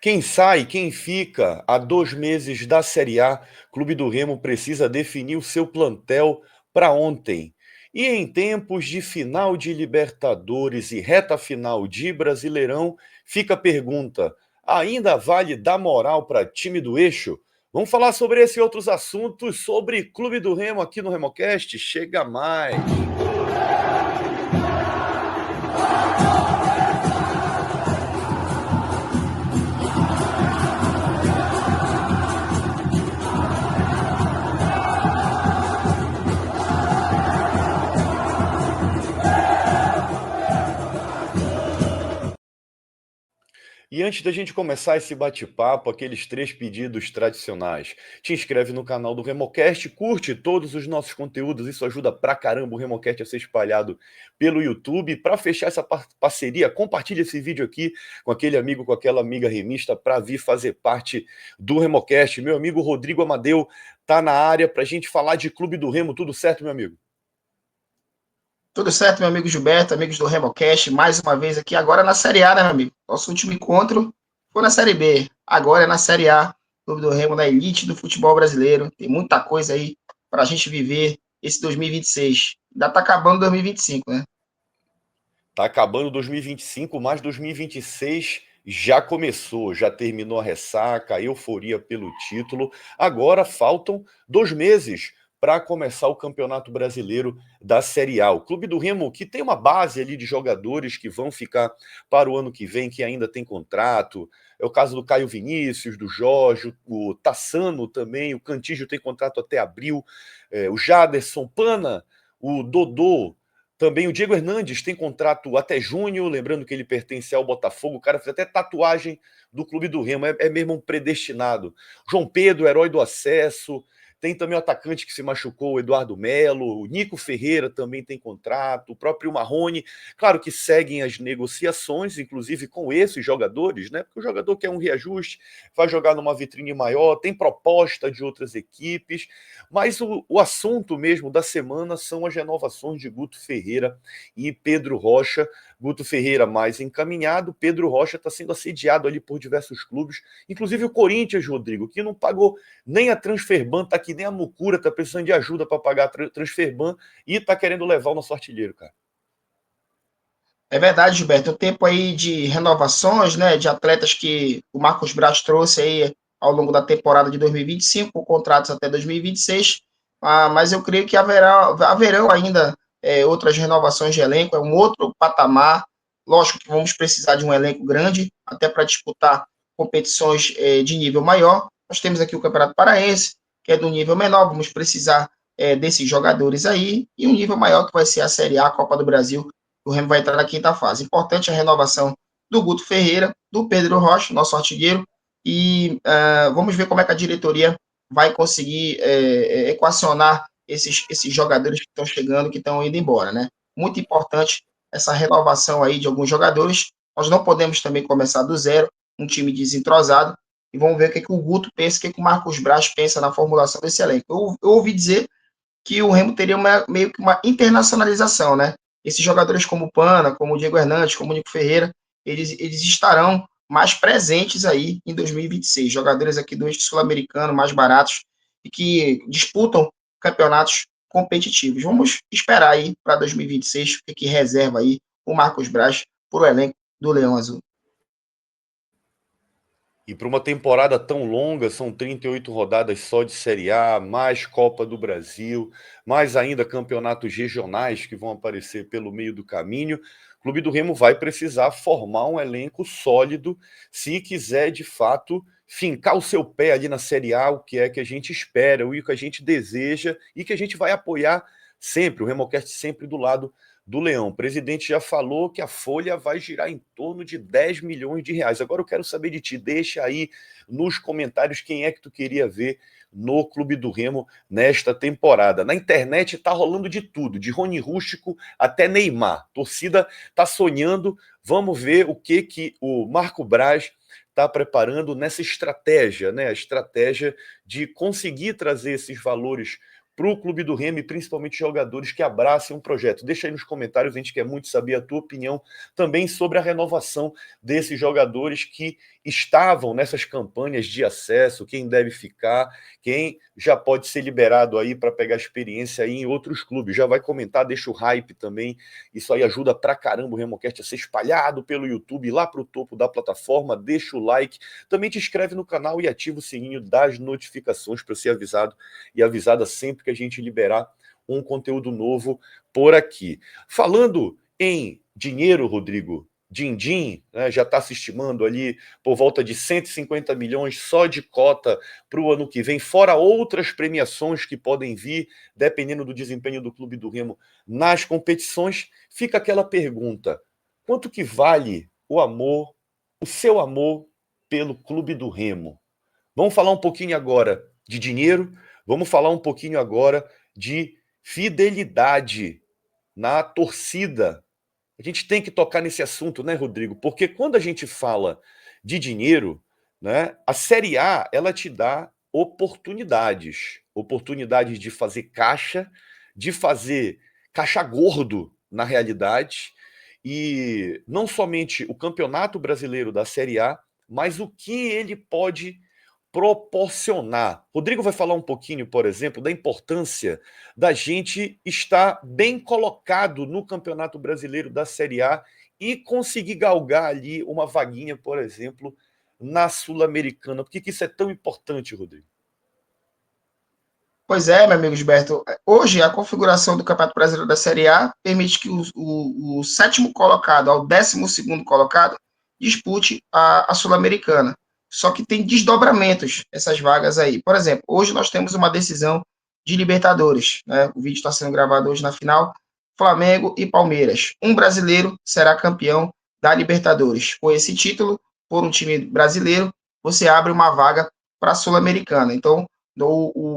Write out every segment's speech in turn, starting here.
Quem sai, quem fica? Há 2 meses da Série A, Clube do Remo precisa definir o seu plantel para ontem. E em tempos de final de Libertadores e reta final de Brasileirão, fica a pergunta: ainda vale dar moral para time do eixo? Vamos falar sobre esse e outros assuntos sobre Clube do Remo aqui no RemoCast. Chega mais! E antes da gente começar esse bate-papo, aqueles 3 pedidos tradicionais. Te inscreve no canal do RemoCast, curte todos os nossos conteúdos, isso ajuda pra caramba o RemoCast a ser espalhado pelo YouTube. Para fechar essa parceria, compartilha esse vídeo aqui com aquele amigo, com aquela amiga remista para vir fazer parte do RemoCast. Meu amigo Rodrigo Amadeu tá na área pra gente falar de Clube do Remo. Tudo certo, meu amigo? Tudo certo, meu amigo Gilberto, amigos do RemoCast, mais uma vez aqui, agora na Série A, né, meu amigo? Nosso último encontro foi na Série B, agora é na Série A, Clube do Remo na elite do futebol brasileiro. Tem muita coisa aí para a gente viver esse 2026. Ainda tá acabando 2025, né? Tá acabando 2025, mas 2026 já começou, já terminou a ressaca, a euforia pelo título. Agora faltam 2 meses para começar o Campeonato Brasileiro da Série A. O Clube do Remo, que tem uma base ali de jogadores que vão ficar para o ano que vem, que ainda tem contrato. É o caso do Caio Vinícius, do Jorge, o Tassano também, o Cantígio tem contrato até abril, o Jaderson, Pana, o Dodô, também o Diego Hernandes tem contrato até junho, lembrando que ele pertence ao Botafogo. O cara fez até tatuagem do Clube do Remo, é mesmo um predestinado. João Pedro, herói do acesso. Tem também o atacante que se machucou, o Eduardo Melo. O Nico Ferreira também tem contrato. O próprio Marrone. Claro que seguem as negociações, inclusive com esses jogadores, né? Porque o jogador quer um reajuste, vai jogar numa vitrine maior, tem proposta de outras equipes. Mas o assunto mesmo da semana são as renovações de Guto Ferreira e Pedro Rocha. Guto Ferreira mais encaminhado, Pedro Rocha está sendo assediado ali por diversos clubes, inclusive o Corinthians, Rodrigo, que não pagou nem a Transferban, tá que nem a Mucura, tá precisando de ajuda para pagar a Transferban e tá querendo levar o nosso artilheiro, cara. É verdade, Gilberto, o tempo aí de renovações, né, de atletas que o Marcos Braz trouxe aí ao longo da temporada de 2025, com contratos até 2026, mas eu creio que haverão ainda outras renovações de elenco, é um outro patamar. Lógico que vamos precisar de um elenco grande, até para disputar competições de nível maior. Nós temos aqui o Campeonato Paraense, que é do nível menor, vamos precisar desses jogadores aí, e um nível maior que vai ser a Série A, a Copa do Brasil. O Remo vai entrar na quinta fase. Importante a renovação do Guto Ferreira, do Pedro Rocha, nosso artilheiro, e vamos ver como é que a diretoria vai conseguir equacionar esses jogadores que estão chegando, que estão indo embora, né? Muito importante essa renovação aí de alguns jogadores. Nós não podemos também começar do zero, um time desentrosado, e vamos ver o que o Guto pensa, o que o Marcos Braz pensa na formulação desse elenco. Eu ouvi dizer que o Remo teria meio que uma internacionalização, né? Esses jogadores como o Pana, como o Diego Hernandes, como o Nico Ferreira, eles estarão mais presentes aí em 2026. Jogadores aqui do eixo sul-americano, mais baratos, e que disputam campeonatos competitivos. Vamos esperar aí para 2026 o que reserva aí o Marcos Braz para o elenco do Leão Azul. E para uma temporada tão longa, são 38 rodadas só de Série A, mais Copa do Brasil, mais ainda campeonatos regionais que vão aparecer pelo meio do caminho. O Clube do Remo vai precisar formar um elenco sólido se quiser, de fato, fincar o seu pé ali na Série A, o que é que a gente espera, o que a gente deseja e que a gente vai apoiar sempre, o RemoCast sempre do lado do Leão. O presidente já falou que a folha vai girar em torno de 10 milhões de reais. Agora eu quero saber de ti, deixa aí nos comentários quem é que tu queria ver no Clube do Remo nesta temporada. Na internet tá rolando de tudo, de Rony Rústico até Neymar. A torcida tá sonhando, vamos ver o que o Marco Braz está preparando nessa estratégia, né? A estratégia de conseguir trazer esses valores para o Clube do Remo e principalmente jogadores que abracem um projeto? Deixa aí nos comentários, a gente quer muito saber a tua opinião também sobre a renovação desses jogadores que estavam nessas campanhas de acesso, quem deve ficar, quem já pode ser liberado aí para pegar experiência aí em outros clubes. Já vai comentar, deixa o hype também, isso aí ajuda pra caramba o RemoCast a ser espalhado pelo YouTube lá para o topo da plataforma, deixa o like, também te inscreve no canal e ativa o sininho das notificações para ser avisado e avisada sempre que a gente liberar um conteúdo novo por aqui. Falando em dinheiro, Rodrigo, Din-Din, né, já está se estimando ali por volta de 150 milhões só de cota para o ano que vem, fora outras premiações que podem vir, dependendo do desempenho do Clube do Remo nas competições. Fica aquela pergunta: quanto que vale o amor, o seu amor pelo Clube do Remo? Vamos falar um pouquinho agora de dinheiro, vamos falar um pouquinho agora de fidelidade na torcida. A gente tem que tocar nesse assunto, né, Rodrigo? Porque quando a gente fala de dinheiro, né, a Série A, ela te dá oportunidades. Oportunidades de fazer caixa, de fazer caixa gordo na realidade. E não somente o Campeonato Brasileiro da Série A, mas o que ele pode proporcionar. Rodrigo vai falar um pouquinho, por exemplo, da importância da gente estar bem colocado no Campeonato Brasileiro da Série A e conseguir galgar ali uma vaguinha, por exemplo, na Sul-Americana. Por que isso é tão importante, Rodrigo? Pois é, meu amigo Gilberto. Hoje, a configuração do Campeonato Brasileiro da Série A permite que o sétimo colocado ao 12º colocado dispute a Sul-Americana. Só que tem desdobramentos essas vagas aí. Por exemplo, hoje nós temos uma decisão de Libertadores, né? O vídeo está sendo gravado hoje na final. Flamengo e Palmeiras. Um brasileiro será campeão da Libertadores. Com esse título, por um time brasileiro, você abre uma vaga para a Sul-Americana. Então,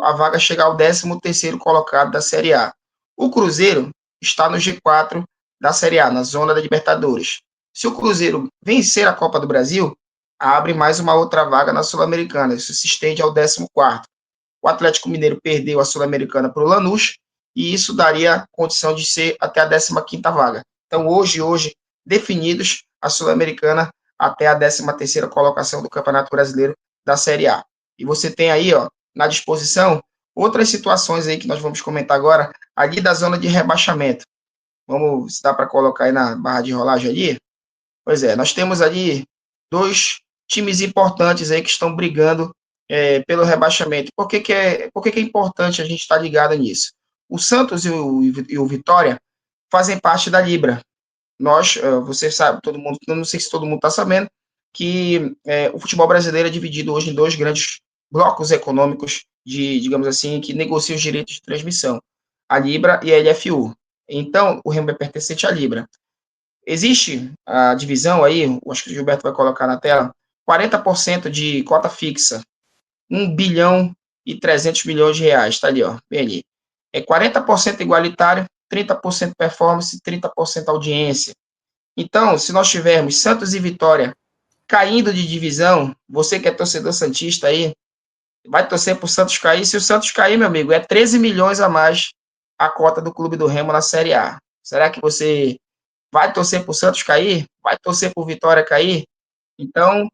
a vaga chega ao 13º colocado da Série A. O Cruzeiro está no G4 da Série A, na zona da Libertadores. Se o Cruzeiro vencer a Copa do Brasil, abre mais uma outra vaga na Sul-Americana. Isso se estende ao 14º. O Atlético Mineiro perdeu a Sul-Americana para o Lanús, e isso daria condição de ser até a 15ª vaga. Então, hoje, definidos a Sul-Americana até a 13ª colocação do Campeonato Brasileiro da Série A. E você tem aí, ó, na disposição, outras situações aí que nós vamos comentar agora, ali da zona de rebaixamento. Vamos, se dá para colocar aí na barra de rolagem ali? Pois é, nós temos ali dois times importantes aí que estão brigando pelo rebaixamento. Por que é importante a gente estar ligado nisso? O Santos e o Vitória fazem parte da Libra. Nós, você sabe, todo mundo, não sei se todo mundo está sabendo, que o futebol brasileiro é dividido hoje em dois grandes blocos econômicos digamos assim, que negociam os direitos de transmissão, a Libra e a LFU. Então, o Remo é pertencente à Libra. Existe a divisão aí, acho que o Gilberto vai colocar na tela, 40% de cota fixa, 1 bilhão e 300 milhões de reais, está ali, ó, bem ali. É 40% igualitário, 30% performance, 30% audiência. Então, se nós tivermos Santos e Vitória caindo de divisão, você que é torcedor santista aí, vai torcer para o Santos cair. Se o Santos cair, meu amigo, é 13 milhões a mais a cota do Clube do Remo na Série A. Será que você vai torcer para o Santos cair? Vai torcer para o Vitória cair? Então,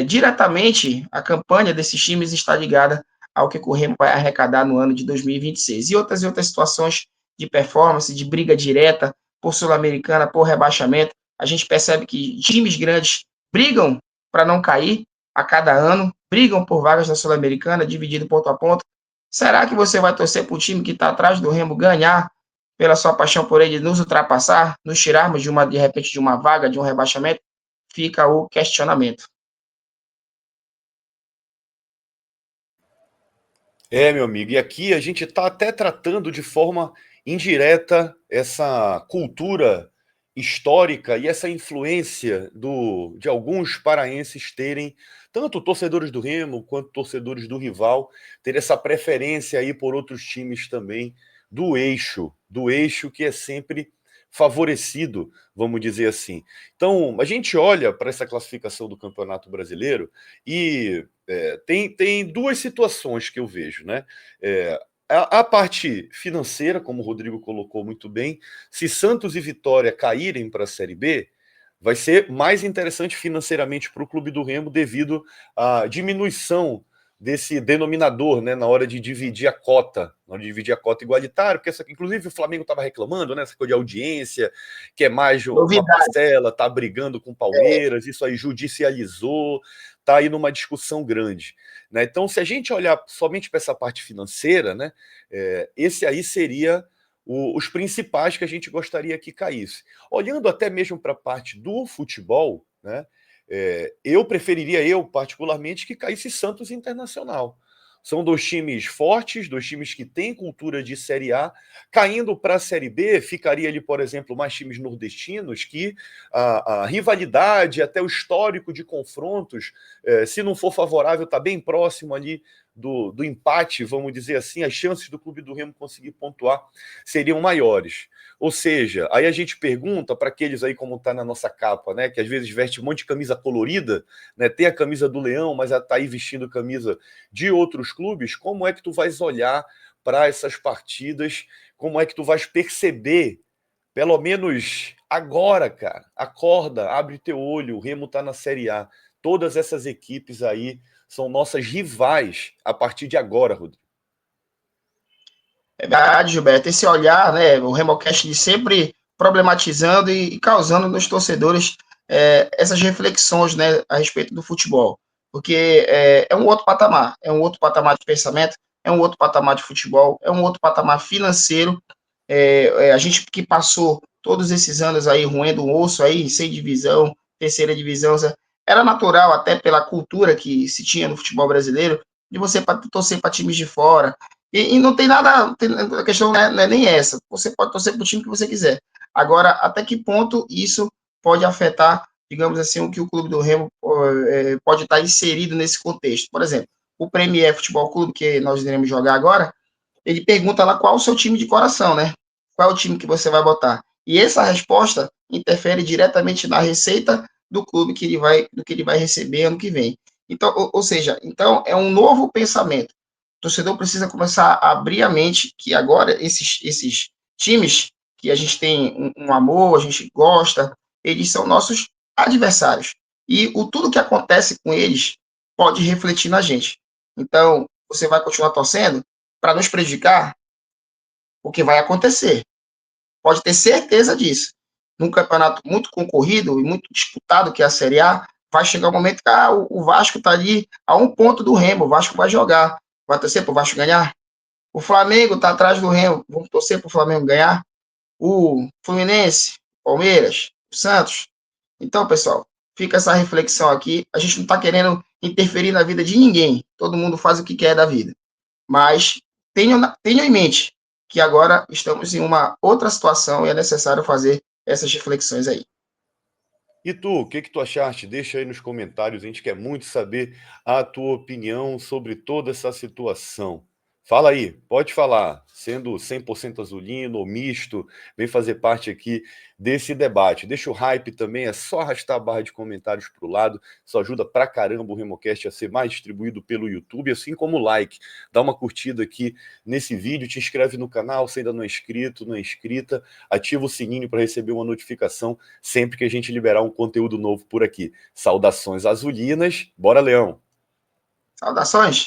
diretamente, a campanha desses times está ligada ao que o Remo vai arrecadar no ano de 2026. E outras situações de performance, de briga direta por Sul-Americana, por rebaixamento. A gente percebe que times grandes brigam para não cair a cada ano, brigam por vagas na Sul-Americana, dividido ponto a ponto. Será que você vai torcer para o time que está atrás do Remo ganhar pela sua paixão por ele, nos ultrapassar, nos tirarmos de repente, de uma vaga, de um rebaixamento? Fica o questionamento. Meu amigo, e aqui a gente está até tratando de forma indireta essa cultura histórica e essa influência de alguns paraenses terem, tanto torcedores do Remo quanto torcedores do rival, ter essa preferência aí por outros times também do eixo que é sempre favorecido, vamos dizer assim. Então, a gente olha para essa classificação do Campeonato Brasileiro e tem duas situações que eu vejo, né? a parte financeira, como o Rodrigo colocou muito bem, se Santos e Vitória caírem para a Série B, vai ser mais interessante financeiramente para o Clube do Remo devido à diminuição desse denominador, né, na hora de dividir a cota, igualitária, porque inclusive o Flamengo estava reclamando, né, essa coisa de audiência, que é mais uma Novidade. parcela, está brigando com o Palmeiras, isso aí judicializou, está aí numa discussão grande. Né? Então, se a gente olhar somente para essa parte financeira, né, esse aí seria os principais que a gente gostaria que caísse. Olhando até mesmo para a parte do futebol, né, eu preferiria, particularmente, que caísse Santos e Internacional. São dois times fortes, dois times que têm cultura de Série A. Caindo para a Série B, ficaria ali, por exemplo, mais times nordestinos que a rivalidade, até o histórico de confrontos, se não for favorável, está bem próximo ali do empate, vamos dizer assim, as chances do Clube do Remo conseguir pontuar seriam maiores. Ou seja, aí a gente pergunta para aqueles aí, como está na nossa capa, né, que às vezes veste um monte de camisa colorida, né, tem a camisa do Leão, mas está aí vestindo camisa de outros clubes, como é que tu vais olhar para essas partidas, como é que tu vais perceber, pelo menos agora, cara, acorda, abre teu olho, o Remo está na Série A, todas essas equipes aí são nossas rivais a partir de agora, Rodrigo. É verdade, Gilberto. Esse olhar, né, o Remocast de sempre problematizando e causando nos torcedores essas reflexões, né, a respeito do futebol. Porque é um outro patamar, é um outro patamar de pensamento, é um outro patamar de futebol, é um outro patamar financeiro. A gente que passou todos esses anos aí roendo um osso aí, sem divisão, terceira divisão, era natural, até pela cultura que se tinha no futebol brasileiro, de você torcer para times de fora, e não tem nada, a questão não é nem essa. Você pode torcer para o time que você quiser. Agora, até que ponto isso pode afetar, digamos assim, o que o Clube do Remo pode estar inserido nesse contexto? Por exemplo, o Premier Futebol Clube, que nós iremos jogar agora, ele pergunta lá qual o seu time de coração, né? Qual é o time que você vai botar? E essa resposta interfere diretamente na receita do clube do que ele vai receber ano que vem. Então, ou seja, então é um novo pensamento. O torcedor precisa começar a abrir a mente que agora esses times que a gente tem um amor, a gente gosta, eles são nossos adversários. E tudo que acontece com eles pode refletir na gente. Então, você vai continuar torcendo para nos prejudicar? O que vai acontecer. Pode ter certeza disso. Num campeonato muito concorrido e muito disputado, que é a Série A, vai chegar um momento que o Vasco está ali a um ponto do Remo, o Vasco vai jogar. Vai torcer para o Vasco ganhar? O Flamengo está atrás do Remo, vamos torcer para o Flamengo ganhar? O Fluminense, Palmeiras, o Santos. Então, pessoal, fica essa reflexão aqui. A gente não está querendo interferir na vida de ninguém. Todo mundo faz o que quer da vida. Mas tenham em mente que agora estamos em uma outra situação e é necessário fazer essas reflexões aí. E tu, o que tu achaste? Deixa aí nos comentários, a gente quer muito saber a tua opinião sobre toda essa situação. Fala aí, pode falar, sendo 100% azulino ou misto, vem fazer parte aqui desse debate. Deixa o hype também, é só arrastar a barra de comentários para o lado, isso ajuda pra caramba o Remocast a ser mais distribuído pelo YouTube, assim como o like. Dá uma curtida aqui nesse vídeo, te inscreve no canal se ainda não é inscrito, não é inscrita, ativa o sininho para receber uma notificação sempre que a gente liberar um conteúdo novo por aqui. Saudações azulinas, bora Leão! Saudações!